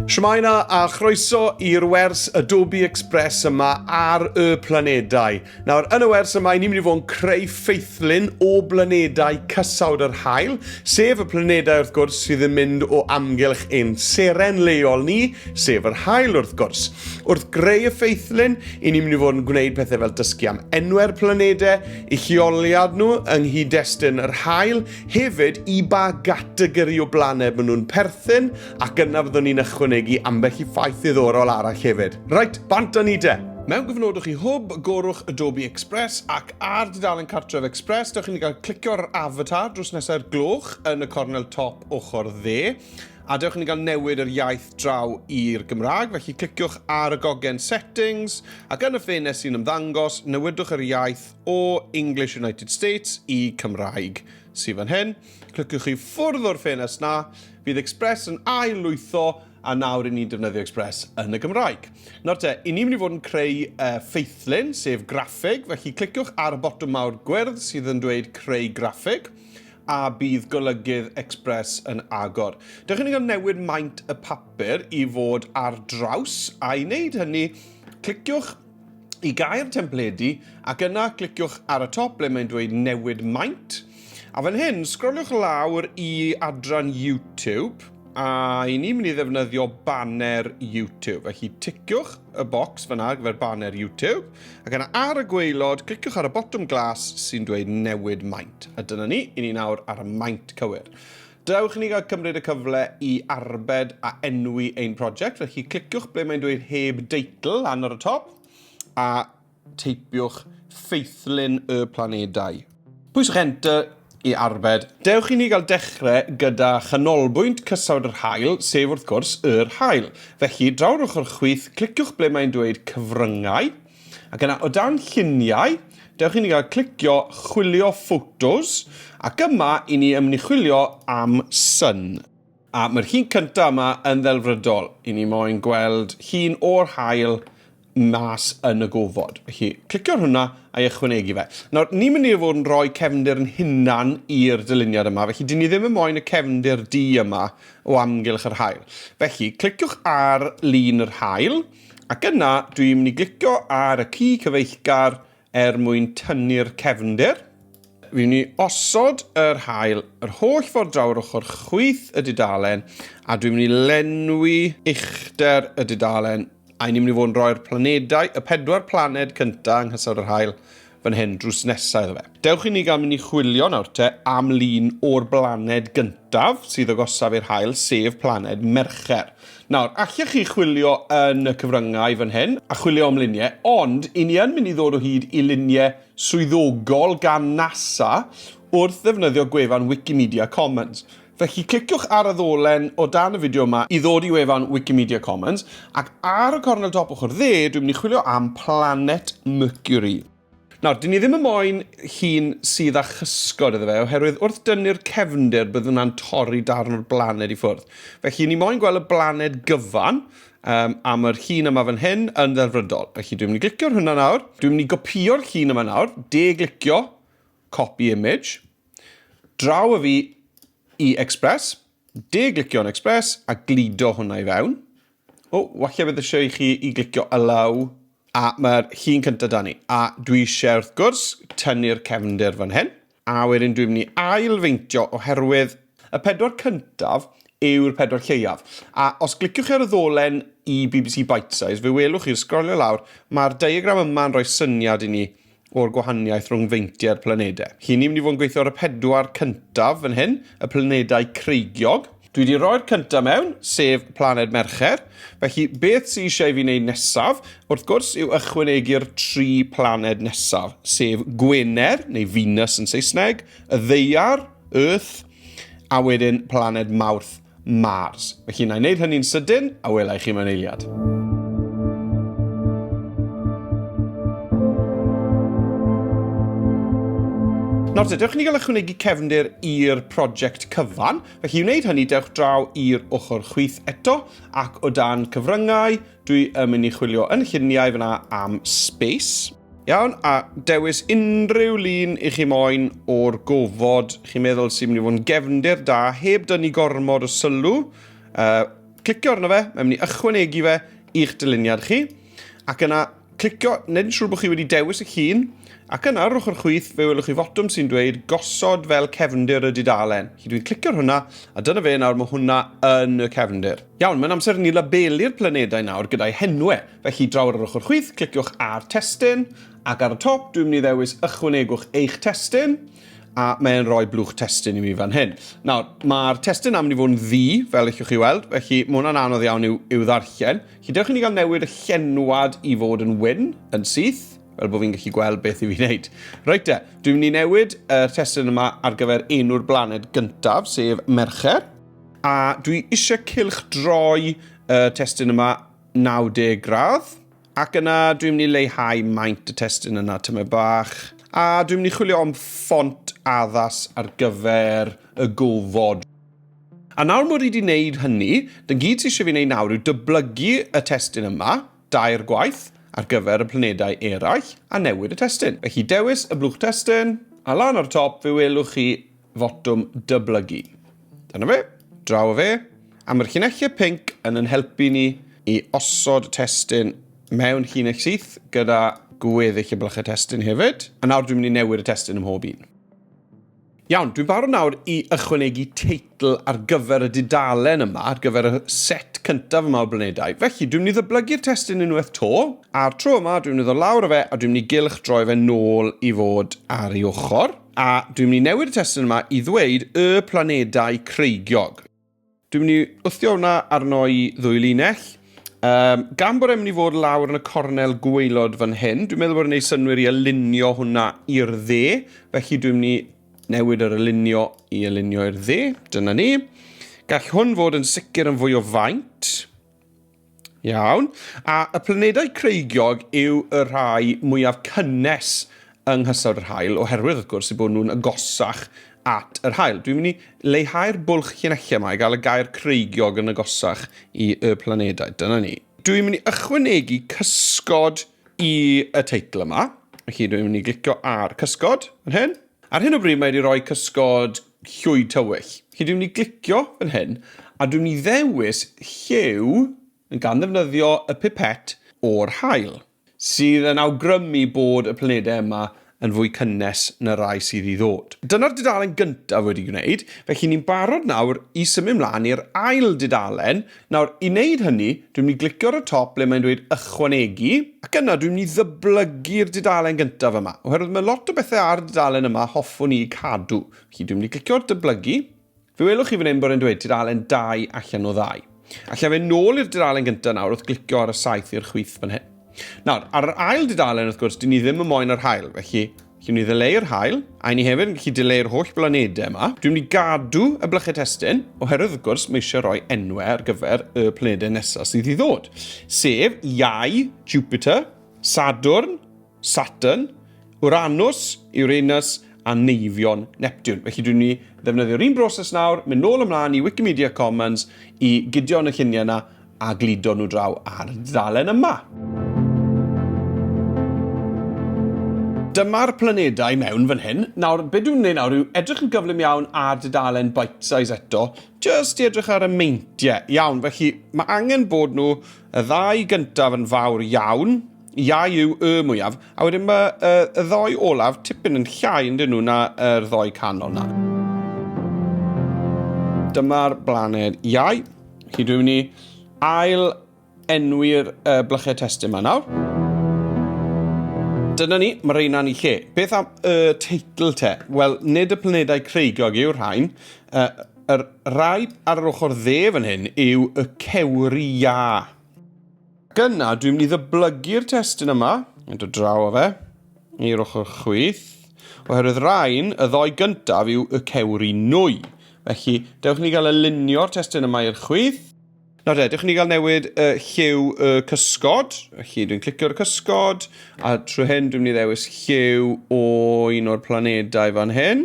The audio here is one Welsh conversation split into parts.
Shmaina a chroeso i'r wers Adobe Express yma ar y Planedau. Nawr, yn y wers yma, ni'n mynd i fod yn creu ffeithlyn o blanedau cysawd yr haul, sef y planedau wrth gwrs sydd yn mynd o amgylch ein seren leol ni, sef yr haul wrth gwrs. Wrth greu y ffeithlyn, ni'n mynd i fod yn gwneud pethau fel dysgu am enwau'r planedau, eu lleoliad nhw yng nghyd-destun yr haul, hefyd i ba gategori o blaned maen nhw'n perthyn, ac yna fyddwn ni'n ychwanegu ambell i ffaith ddiddorol arall hefyd. Right, bant â ni de. Mewn gyfnodwch chi hwb, gorwch Adobe Express ac ar dudalen cartref Express, dewch chi'n cael clicio'r avatar drws nesau'r gloch yn y cornel top ochr dde, a dewch chi'n cael newid yr iaith draw i'r Gymraeg, felly cliciwch ar y gogen settings, ac yn y ffenest sy'n ymddangos, newidwch yr iaith o English United States i Cymraeg sydd fan hyn. Cliciwch chi ffwrdd o'r ffenest na, bydd Express yn ail-lwytho, a nawr ni'n defnyddio Express yn y Gymraeg. Nawr te, ni'n mynd i fod yn creu ffeithlyn, sef graffig, felly cliciwch ar y botwm mawr Gwers sydd yn dweud creu graffig, a bydd golygydd Express yn agor. Dewch chi'n cael newid maint y papur i fod ar draws, a i wneud hynny, cliciwch i gair templedi, ac yna cliciwch ar y top ble mae'n dweud newid maint, a fan hyn, sgroliwch lawr i adran YouTube, a ni'n mynd i ddefnyddio banner YouTube. Felly ticiwch y bocs fyna gyfer banner YouTube, ac yna ar y gwaelod, cliciwch ar y bottom glas sy'n dweud newid maint. A dyna ni nawr ar y maint cywir. Dewch ni gael cymryd y cyfle i arbed a enwi ein prosiect, felly cliciwch ble mae'n dweud heb deitl lan ar y top, a teipiwch ffeithlyn y planedau. Pwyswch enter i arbed. Dewch i ni gael dechrau gyda chanolbwynt cysawd yr haul, sef wrth gwrs yr haul. Felly, draw'r ochr chwith, cliciwch ble mae'n dweud cyfryngau, ac yna o dan lluniau, dewch i ni gael clicio chwilio photos, ac yma i ni ymwneud chwilio am sun. A mae'r llun cyntaf yma yn ddelfrydol. I ni moyn gweld llun o'r haul mas yn y gofod. Felly, clicio hwnna a'i ychwanegu fe. Nawr, ni'n mynd i fod yn rhoi cefndir yn hunan i'r dyluniad yma, felly dyn ni ddim yn moyn y cefndir D yma o amgylch yr haul. Felly, cliciwch ar lun yr haul, ac yna dwi'n mynd i glicio ar y ci cyfeillgar mwyn tynnu'r cefndir. Fi'n mynd i osod yr haul yr holl ffordd draw'r ochr chwith y dudalen, a dwi'n mynd i lenwi uchder y dudalen, a ni'n mynd i fod yn rhoi'r planedau, y 4 planed cyntaf yng nghysawd yr haul, fan hyn drws nesaf iddo fe. Dewch i ni gael mynd i chwilio nawr te am lun o'r blaned gyntaf sydd o gosaf i'r haul, sef planed Mercher. Nawr, allech chi chwilio yn y cyfryngau fan hyn, a chwilio am luniau, ond i ni yn mynd i ddod o hyd i luniau swyddogol gan NASA wrth ddefnyddio gwefan Wikimedia Commons. Felly, cliciwch ar y ddolen o dan y fideo yma i ddod i wefan Wikimedia Commons, ac ar y cornel top ochr dde, dwi'n mynd i chwilio am planet Mercury. Nawr, dyn ni ddim yn moyn llun sydd â chysgod iddo fe, oherwydd wrth dynnu'r cefndir bydd hwnna'n torri darn o'r blaned i ffwrdd. Felly, ni moyn gweld y blaned gyfan, am yr llun yma fan hyn yn ddelfrydol. Felly, dwi'n mynd i glicio'r hwnna nawr, dwi'n mynd i gopio'r llun yma nawr, de-glicio, copy image, draw y fi i Express, de-glicio yn Express, a glido hwnna i fewn. Walle bydd eisiau i chi i glicio allow, a mae'r llun cyntaf da ni. A dwi eisiau wrth gwrs tynnu'r cefndir fan hyn, a wedyn dwi'n mynd i ailfeintio oherwydd y 4 cyntaf yw'r 4 lleiaf. A os gliciwch chi ar y ddolen i BBC Bite Size, fe welwch chi sgrolio lawr, mae'r diagram yma'n rhoi syniad i ni o'r gwahaniaeth rhwng feintiau'r planedau. Ni'n mynd i fod yn gweithio ar y 4 cyntaf fan hyn, y planedau creigiog. Dwi wedi rhoi'r cyntaf mewn, sef planed Mercher. Felly, beth sy'n eisiau fi wneud nesaf, wrth gwrs yw ychwanegu'r 3 planed nesaf, sef Gwener, neu Venus yn Saesneg, y Ddaear, Earth, a wedyn planed Mawrth, Mars. Felly, na i wneud hynny'n sydyn, a welai chi mewn eiliad. Nawr te, dewch ni gael ychwanegu cefndir i'r prosiect cyfan. Felly, i wneud hynny, dewch draw i'r ochr chwith eto, ac o dan cyfryngau, dwi yn mynd i chwilio yn lluniau fyna am space. Iawn, a dewis unrhyw lun i chi moyn o'r gofod chi'n meddwl sy'n mynd i fod yn gefndir da, heb dynnu gormod o sylw. clicio arno fe, mae'n mynd i ychwanegu fe i'ch dyluniad chi, ac yna clicio, nid yn siŵr bod chi wedi dewis y llun, ac yna ar ochr chwith fe welwch chi fotwm sy'n dweud gosod fel cefndir y dudalen. Felly dwi'n clicio ar hwnna, a dyna fe nawr mae hwnna yn y cefndir. Iawn, mae'n amser ni labelu'r planedau nawr gyda'i henwau. Felly draw ar ochr chwith, cliciwch ar testyn, ac ar y top dwi'n mynd i ddewis ychwanegwch eich testyn, a mae'n rhoi blwch testyn i mi fan hyn. Nawr, mae'r testyn am mynd i fod yn ddi, fel ych chi weld, felly mae hwnna'n anodd iawn i'w ddarllen. Felly dewch i ni gael newid y llenwad i fod yn wyn, yn syth, fel bod fi'n gallu gweld beth i fi wneud. Reit e, dwi'n mynd i newid y testyn yma ar gyfer enw'r blaned gyntaf, sef Mercher. A dwi eisiau cylchdroi y testyn yma 90 gradd. Ac yna dwi'n mynd i leihau maint y testyn yna tyma bach. A dwi'n mynd i chwilio am ffont addas ar gyfer y gofod. A nawr mod i wedi wneud hynny, dyna gyd sydd eisiau fi wneud nawr yw dyblygu y testyn yma, 2 gwaith, ar gyfer y planedau eraill, a newid y testyn. Felly dewis y blwch testyn, a lan ar top fe welwch chi fotwm dyblygu. Dyna fe, draw fe, a mae'r llinellau pinc yn helpu ni i osod y testyn mewn llinell syth gyda gweddill y blychau testyn hefyd. A nawr dwi'n mynd i newid y testyn ym mhob un. Iawn, dwi'n barod nawr i ychwanegu teitl ar gyfer y dudalen yma, ar gyfer y set cyntaf yma o blanedau. Felly, dwi'n mynd i ddyblygu'r testyn unwaith to, a'r tro yma, dwi'n mynd i ddod lawr o fe, a dwi'n mynd i gylchdroi fe nôl i fod ar ei ochr. A dwi'n mynd i newid y testyn yma i ddweud y planedau creigiog. Dwi'n mynd i wthio hwnna arno i ddwy linell. Gan bod e'n mynd i fod lawr yn y cornel gwaelod fan hyn, dwi'n meddwl bod e'n gwneud synwyr i alunio hwnna i'r dde, felly dwi'n mynd i newid yr alunio i alunio i'r dde, dyna ni. Gall hwn fod yn sicr yn fwy o faint. Iawn. A y planedau creigiog yw y rhai mwyaf cynnes yng nghysawd yr haul, oherwydd wrth gwrs i bod nhw'n agosach at yr haul. Dwi'n mynd i leihau'r bwlch llinellau yma i gael y gair creigiog yn agosach i y planedau. Dyna ni. Dwi'n mynd i ychwanegu cysgod i y teitl yma. Felly dwi'n mynd i glicio ar cysgod fan hyn. Ar hyn o bryd mae wedi rhoi cysgod llwyd tywyll. Felly dwi'n mynd i glicio fan hyn, a dwi'n mynd i ddewis lliw yn gan ddefnyddio y pipet o'r haul, sydd yn awgrymu bod y planedau yma yn fwy cynnes na rai sydd i ddod. Dyna'r dudalen gyntaf wedi gwneud, felly ni'n barod nawr i symud mlaen i'r ail dudalen. Nawr, i wneud hynny, dwi'n mynd i glicio ar y top ble mae'n dweud ychwanegu, ac yna dwi'n mynd i ddyblygu'r dudalen gyntaf yma. Oherwydd mae lot o bethau ar y dudalen yma hoffwn i cadw. Felly dwi'n mynd i glicio ar dyblygu. Fe welwch chi fan hyn bod e'n dweud dudalen 2 allan o 2. Allan fe nôl i'r dudalen gyntaf nawr wrth glicio ar y saith i'r chwith fan hyn. Nawr, ar yr ail dudalen, wrth gwrs, dyn ni ddim yn moyn yr haul, felly dwi'n mynd i ddileu'r haul, a ni hefyd yn gallu dileu'r holl blanedau yma. Dwi'n mynd i gadw y blychau testyn, oherwydd, wrth gwrs, mae eisiau rhoi enwau ar gyfer y planedau nesaf sydd i ddod. Sef Iau, Jupiter, Sadwrn, Saturn, Uranus, Uranus, a Neifion, Neptune. Felly dwi'n mynd i ddefnyddio'r un broses nawr, mynd nôl ymlaen i Wikimedia Commons i gydio yn y lluniau yna a glido nhw draw ar y dudalen yma. Dyma'r planedau mewn fan hyn. Nawr, beth dwi'n gwneud nawr yw edrych yn gyflym iawn ar dudalen bite size eto, just i edrych ar y meintiau. Iawn, felly mae angen bod nhw y ddau gyntaf yn fawr iawn, iau yw y mwyaf, a wedyn mae y ddoi olaf tipyn yn llai yn dyn nhw na yr ddoi canol na. Dyma'r blaned iau. Felly dwi'n mynd i ail enwi'r blychau testyn yma nawr. Dyna ni, mae reina'n i lle. Beth am y teitl te? Wel, nid y planedau creigiog yw'r rhain. Yr rai ar yr ochr dde fan hyn yw y cewri ia. Gyna, dwi'n mynd i ddyblygu'r testyn yma, yn dod draw o fe, i'r ochr chwith. Oherwydd rhain, y ddoi gyntaf yw y cewri nwy. Felly, dewch ni gael alunio'r testyn yma i'r chwith. Nawr dewch ni gael newid lliw cysgod. Felly dwi'n clicio ar y cysgod, a trwy hyn dwi'n mynd i ddewis lliw o un o'r planedau fan hyn.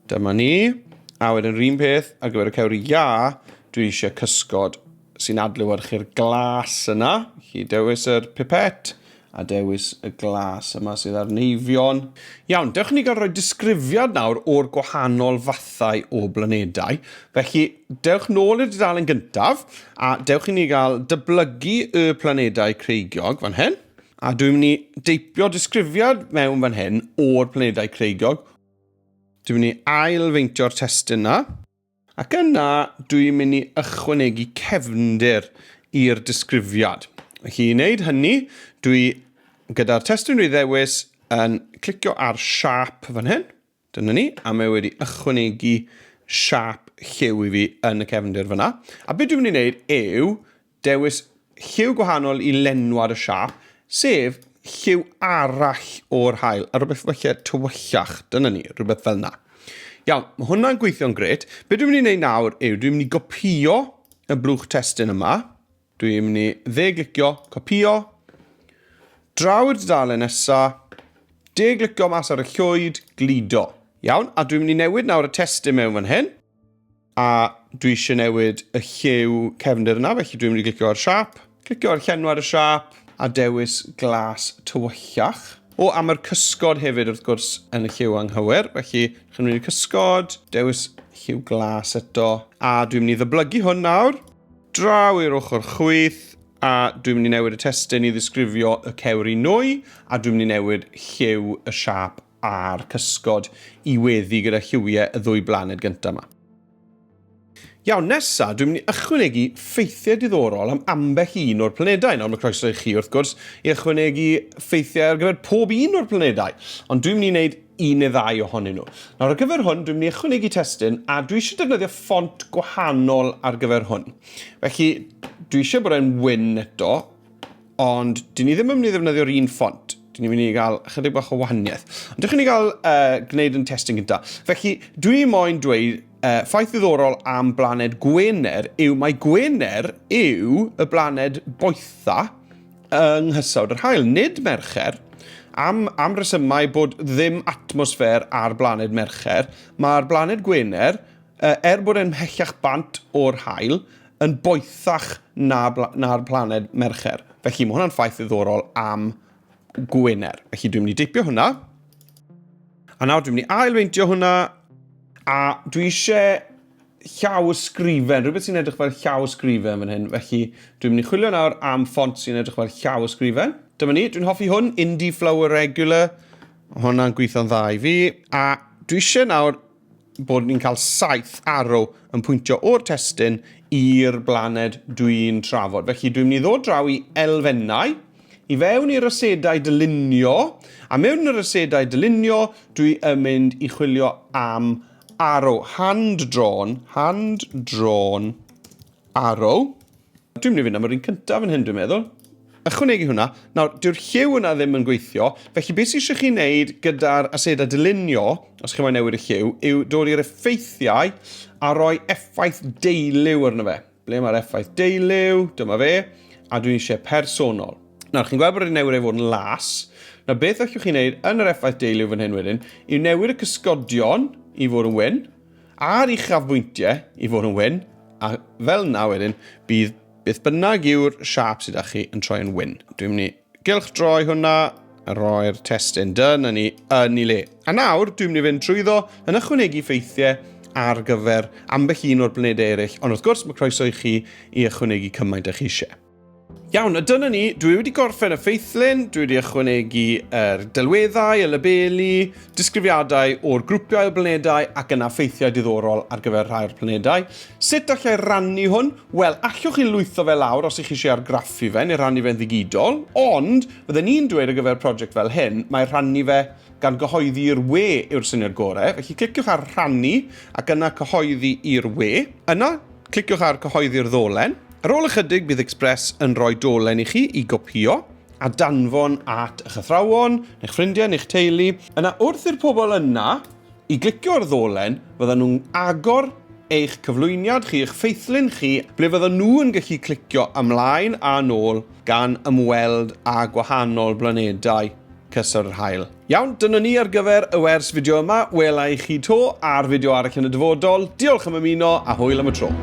Dyma ni. A wedyn yr un peth ar gyfer y cewri ia, dwi eisiau cysgod sy'n adlewyrchu'r glas yna. Felly dewis yr pipet a dewis y glas yma sydd ar neifion. Iawn, dewch ni gael rhoi disgrifiad nawr o'r gwahanol fathau o blanedau. Felly, dewch nôl i'r dudalen gyntaf, a dewch i ni gael dyblygu y planedau creigiog fan hyn. A dwi'n mynd i deipio disgrifiad mewn fan hyn o'r planedau creigiog. Dwi'n mynd i ailfeintio'r testyn yna. Ac yna, dwi'n mynd i ychwanegu cefndir i'r disgrifiad. Felly, i wneud hynny, gyda'r testyn dwi ddewis yn clicio ar sharp fan hyn. Dyna ni, a mae wedi ychwanegu sharp lliw i fi yn y cefndir fyna. A beth dwi'n mynd i wneud yw dewis lliw gwahanol i lenwad y sharp, sef lliw arall o'r hael, a rhywbeth felly tywyllach. Dyna ni, rhywbeth fel yna. Iawn, mae hwnna'n gweithio'n gret. Be dwi'n mynd i wneud nawr yw, dwi'n mynd i gopio y blwch testyn yma. Dwi'n mynd i ddeglicio, copio, draw i'r dudalen nesaf, deglicio mas ar y llwyd, glido. Iawn, a dwi'n mynd i newid nawr y testyn mewn fan hyn. A dwi eisiau newid y lliw cefndir yna, felly dwi'n mynd i glicio ar sharp, clicio ar llenwad y sharp, a dewis glas tywyllach. O, a mae'r cysgod hefyd wrth gwrs yn y lliw anghywir. Felly, chi'n mynd i'r cysgod, dewis lliw glas eto. A dwi'n mynd i ddyblygu hwn nawr. Draw i'r ochr chwith. A dwi'n mynd i newid y testyn i ddisgrifio y cewri nwy. A dwi'n mynd i newid lliw y siap a'r cysgod i weddi gyda lliwiau y ddwy blaned gyntaf yma. Iawn, nesaf, dwi'n mynd i ychwanegu ffeithiau diddorol am ambell un o'r planedau. Nawr, mae croeso i chi, wrth gwrs, i ychwanegu ffeithiau ar gyfer pob un o'r planedau. Ond dwi'n mynd i wneud un neu ddau ohonyn nhw. Nawr, ar gyfer hwn, dwi'n mynd i ychwanegu testyn, a dwi eisiau defnyddio ffont gwahanol ar gyfer hwn. Felly, dwi eisiau bod e'n wyn eto, ond dyn ni ddim yn mynd i ddefnyddio'r un ffont. Dyn ni'n mynd i gael chydig bach o wahaniaeth. Ond dych chi'n gael gwneud yn testyn gyntaf. Felly, dwi moyn dweud ffaith ddiddorol am blaned Gwener yw mae Gwener yw y blaned boetha yng nghysawd yr hael. Nid Mercher, am resymau bod ddim atmosffer ar blaned Mercher, mae'r blaned Gwener, bod e'n mhellach bant o'r hael, yn boethach na'r blaned Mercher. Felly mae hwnna'n ffaith ddiddorol am Gwener. Felly dwi'n mynd i deipio hwnna. A nawr dwi'n mynd i ailfeintio hwnna. A dwi eisiau llawysgrifen, rhywbeth sy'n edrych fel llawysgrifen fan hyn. Felly dwi'n mynd i chwilio nawr am ffont sy'n edrych fel llawysgrifen. Dyma ni, dwi'n hoffi hwn, Indie Flower Regular. Hwnna'n gweithio'n dda i fi. A dwi eisiau nawr bod ni'n cael 7 arrow yn pwyntio o'r testyn i'r blaned dwi'n trafod. Felly dwi'n mynd i ddod draw i elfennau, i fewn i'r ysedau dylunio, a mewn i'r ysedau dylunio, dwi yn mynd i chwilio am arrow, hand-drawn arrow. Dwi'n mynd i fynd am yr un cyntaf yn hyn, dwi'n meddwl. Ychwanegu hwnna. Nawr, dyw'r lliw yna ddim yn gweithio, felly beth sydd eisiau chi wneud gyda'r asedau dylunio, os chi'n newid y lliw, yw dod i'r effeithiau a rhoi effaith deilyw arno fe. Ble mae'r effaith deilyw? Dyma fe. A dwi'n eisiau personol. Nawr, chi'n gweld bod y newid ei fod yn las. Nawr, beth allwch chi'n neud yn yr effaith deilyw fan hyn wedyn, yw newid y cysgodion i fod yn wyn, a'r uchafbwyntiau i fod yn wyn, a fel yna wedyn, bydd beth bynnag yw'r siap sydd â chi yn troi yn wyn. Dwi'n mynd i gylchdroi hwnna, a roi'r testyn dyn yn ei le. A nawr, dwi'n mynd i fynd trwyddo yn ychwanegu ffeithiau ar gyfer ambell un o'r blanedau eraill, ond wrth gwrs mae croeso i chi i ychwanegu cymaint â chi eisiau. Iawn, a dyna ni, dwi wedi gorffen y ffeithlyn, dwi wedi ychwanegu delweddau, y labeli, disgrifiadau o'r grwpiau o blanedau ac yna ffeithiau diddorol ar gyfer rhai o'r planedau. Sut allai rannu hwn? Wel, allwch chi lwytho fe lawr os ych chi eisiau argraffu fe neu rannu fe'n ddigidol, ond fydden ni'n dweud ar gyfer prosiect fel hyn, mae rannu fe gan gyhoeddi'r we yw'r syniad gorau. Felly cliciwch ar rannu ac yna cyhoeddi i'r we. Yna, cliciwch ar cyhoeddi'r ddolen. Ar ôl ychydig, bydd Express yn rhoi dolen i chi i gopio a danfon at eich athrawon, eich ffrindiau, eich teulu. Yna wrth i'r pobl yna i glicio ar ddolen, fydden nhw'n agor eich cyflwyniad chi, eich ffeithlyn chi, ble fydden nhw yn gallu clicio ymlaen a nôl gan ymweld â gwahanol blanedau cysur yr hael. Iawn, dyna ni ar gyfer y wers fideo yma. Welai chi to ar fideo arall yn y dyfodol. Diolch am ymuno a hwyl am y tro.